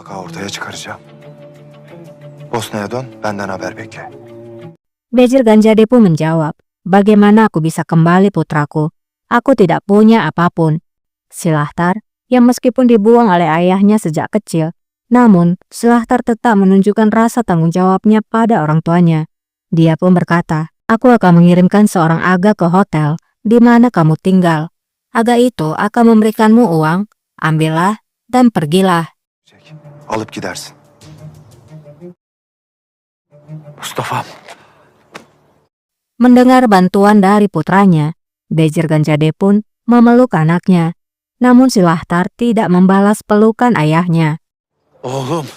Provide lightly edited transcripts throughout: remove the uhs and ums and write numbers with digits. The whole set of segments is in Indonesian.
Mutlaka ortaya çıkaracağım. Bosna'ya dön, benden haber bekle. Wezir Ganjade pun menjawab, bagaimana aku bisa kembali putraku? Aku tidak punya apapun. Silahtar, yang meskipun dibuang oleh ayahnya sejak kecil, namun Silahtar tetap menunjukkan rasa tanggung jawabnya pada orang tuanya. Dia pun berkata, aku akan mengirimkan seorang aga ke hotel di mana kamu tinggal. Aga itu akan memberikanmu uang, ambillah dan pergilah. Alıp gidersin. Mustafa. Mendengar bantuan dari putranya, Wezir Ganjade pun memeluk anaknya. Namun Silahtar tidak membalas pelukan ayahnya. Oğlum.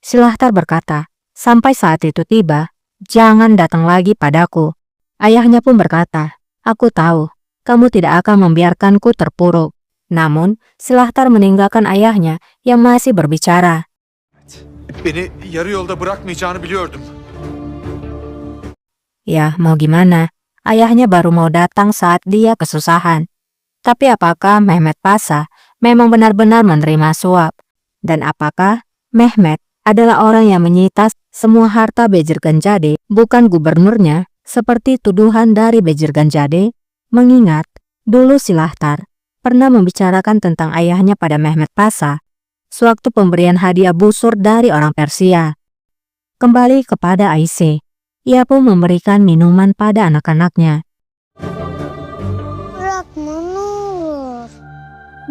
Silahtar berkata, sampai saat itu tiba, jangan datang lagi padaku. Ayahnya pun berkata, aku tahu, kamu tidak akan membiarkanku terpuruk. Namun, Silahtar meninggalkan ayahnya yang masih berbicara. Beni yarı yolda bırakmayacağını biliyordum. Ya, mau gimana? Ayahnya baru mau datang saat dia kesusahan. Tapi apakah Mehmet Pasa memang benar-benar menerima suap? Dan apakah Mehmet adalah orang yang menyita semua harta Wezir Ganjade, bukan gubernurnya, seperti tuduhan dari Wezir Ganjade? Mengingat, dulu Silahtar pernah membicarakan tentang ayahnya pada Mehmet Pasa, sewaktu pemberian hadiah busur dari orang Persia. Kembali kepada Aisyah, ia pun memberikan minuman pada anak-anaknya. Bırakma ne olur.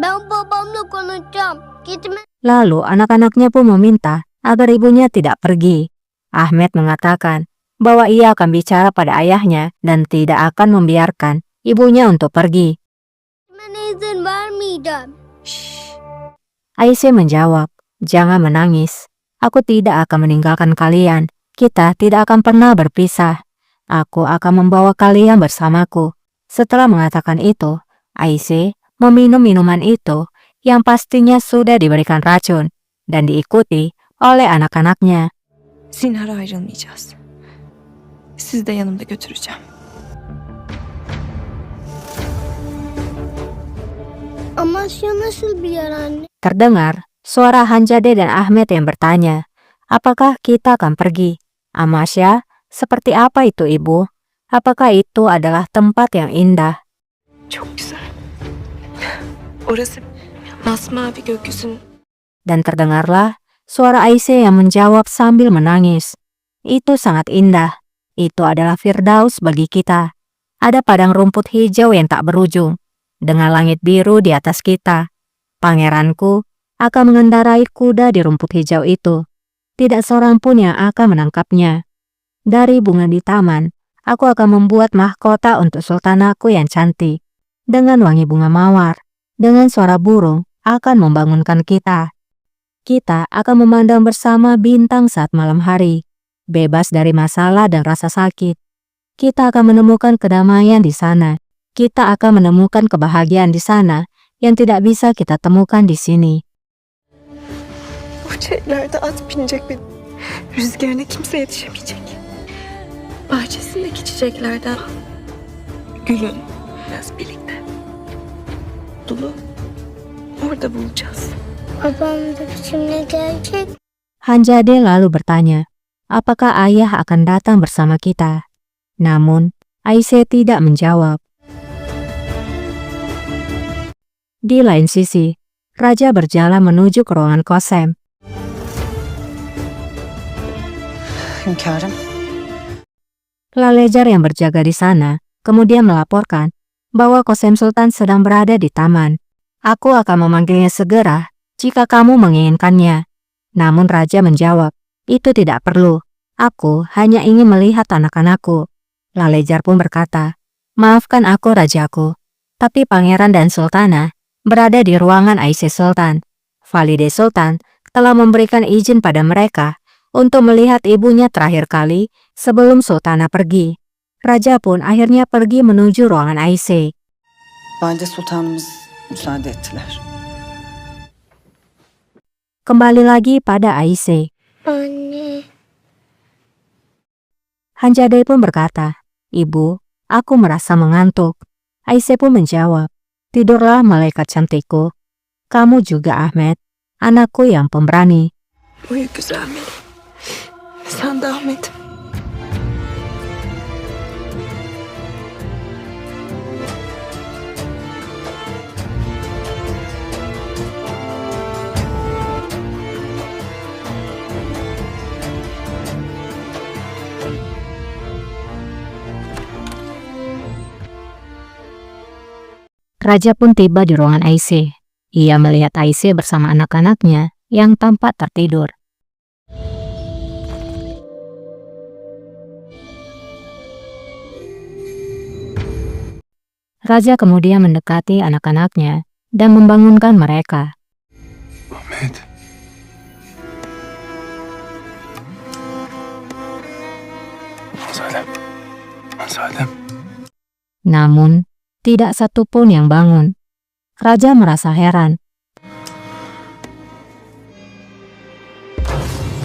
Ben babamla konuşacağım. Gitme. Lalu anak-anaknya pun meminta agar ibunya tidak pergi. Ahmet mengatakan bahwa ia akan bicara pada ayahnya dan tidak akan membiarkan ibunya untuk pergi. Ben izin vermeyeceğim. Aisyah menjawab, jangan menangis. Aku tidak akan meninggalkan kalian. Kita tidak akan pernah berpisah. Aku akan membawa kalian bersamaku. Setelah mengatakan itu, Aisyah meminum minuman itu yang pastinya sudah diberikan racun dan diikuti oleh anak-anaknya. Zinhar ayrılmayacağız. Sizi de yanımda götüreceğim. Amasya nasıl bir yer anne? Terdengar suara Hanjade dan Ahmet yang bertanya, apakah kita akan pergi? Amasya, seperti apa itu ibu? Apakah itu adalah tempat yang indah? Çok güzel. Orası masmavi gökyüzünün. Dan terdengarlah suara Aisyah yang menjawab sambil menangis. Itu sangat indah. Itu adalah Firdaus bagi kita. Ada padang rumput hijau yang tak berujung, dengan langit biru di atas kita. Pangeranku akan mengendarai kuda di rumput hijau itu. Tidak seorang pun yang akan menangkapnya. Dari bunga di taman, aku akan membuat mahkota untuk sultanaku yang cantik. Dengan wangi bunga mawar, dengan suara burung akan membangunkan kita. Kita akan memandang bersama bintang saat malam hari, bebas dari masalah dan rasa sakit. Kita akan menemukan kedamaian di sana. Kita akan menemukan kebahagiaan di sana yang tidak bisa kita temukan di sini. O şeylerde at binecek bir rüzgarına kimse yetişemeyecek. Bahçesindeki çiçeklerden gülün biraz birlikte. Dulu orada bulacağız. Babam da bizimle gelecek. Hanjade lalu bertanya, apakah ayah akan datang bersama kita? Namun, Aisyah tidak menjawab. Di lain sisi, Raja berjalan menuju ke ruangan Kosem. Hünkârım, Lalejar yang berjaga di sana kemudian melaporkan bahwa Kosem Sultan sedang berada di taman. Aku akan memanggilnya segera jika kamu menginginkannya. Namun Raja menjawab, itu tidak perlu. Aku hanya ingin melihat anak-anakku. Lalejar pun berkata, maafkan aku rajaku, tapi pangeran dan sultanah berada di ruangan Aisyah Sultan. Valide Sultan telah memberikan izin pada mereka untuk melihat ibunya terakhir kali sebelum sultanah pergi. Raja pun akhirnya pergi menuju ruangan Aisyah. Valide Sultanımız müsaade ettiler. Kembali lagi pada Aisyah. Anne. Hanjade pun berkata, ibu, aku merasa mengantuk. Aisyah pun menjawab, Tidurlah malaikat cantikku. Kamu juga Ahmet, anakku yang pemberani. Uyu güzel melek. Sen de Ahmet. Raja pun tiba di ruangan Aisyah. Ia melihat Aisyah bersama anak-anaknya yang tampak tertidur. Raja kemudian mendekati anak-anaknya dan membangunkan mereka. Ahmet. Hanzadem. Hanzadem. Namun, tidak satu pun yang bangun. Raja merasa heran.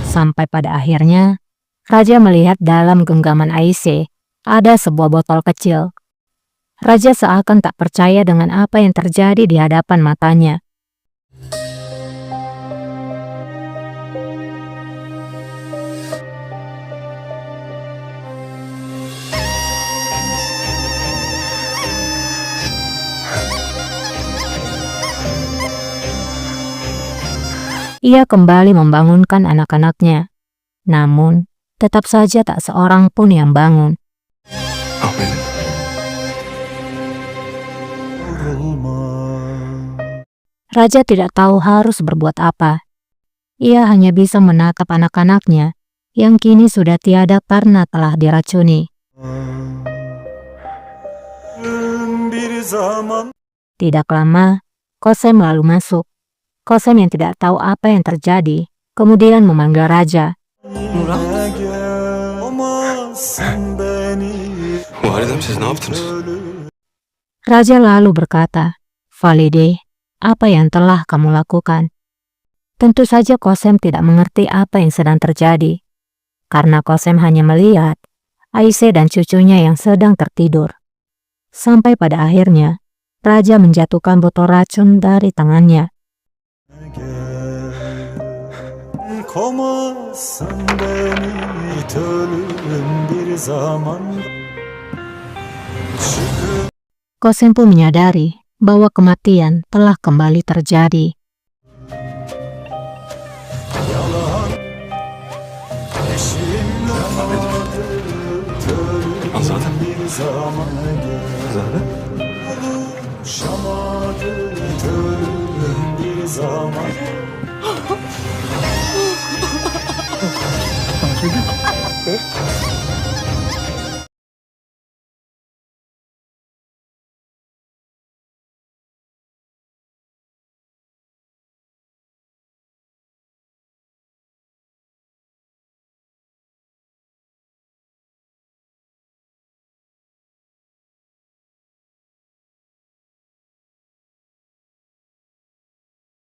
Sampai pada akhirnya, Raja melihat dalam genggaman Aisyah ada sebuah botol kecil. Raja seakan tak percaya dengan apa yang terjadi di hadapan matanya. Ia kembali membangunkan anak-anaknya. Namun, tetap saja tak seorang pun yang bangun. Ahmet. Raja tidak tahu harus berbuat apa. Ia hanya bisa menatap anak-anaknya yang kini sudah tiada karena telah diracuni. Tidak lama, Kosem lalu masuk. Kosem yang tidak tahu apa yang terjadi, kemudian memanggil Raja. Validem, siz ne yaptınız? Raja lalu berkata, Valide, apa yang telah kamu lakukan? Tentu saja Kosem tidak mengerti apa yang sedang terjadi, karena Kosem hanya melihat Aisyah dan cucunya yang sedang tertidur. Sampai pada akhirnya, Raja menjatuhkan botol racun dari tangannya. Kosem pun menyadari bahwa kematian telah kembali terjadi. Hanzadem. Hanzadem.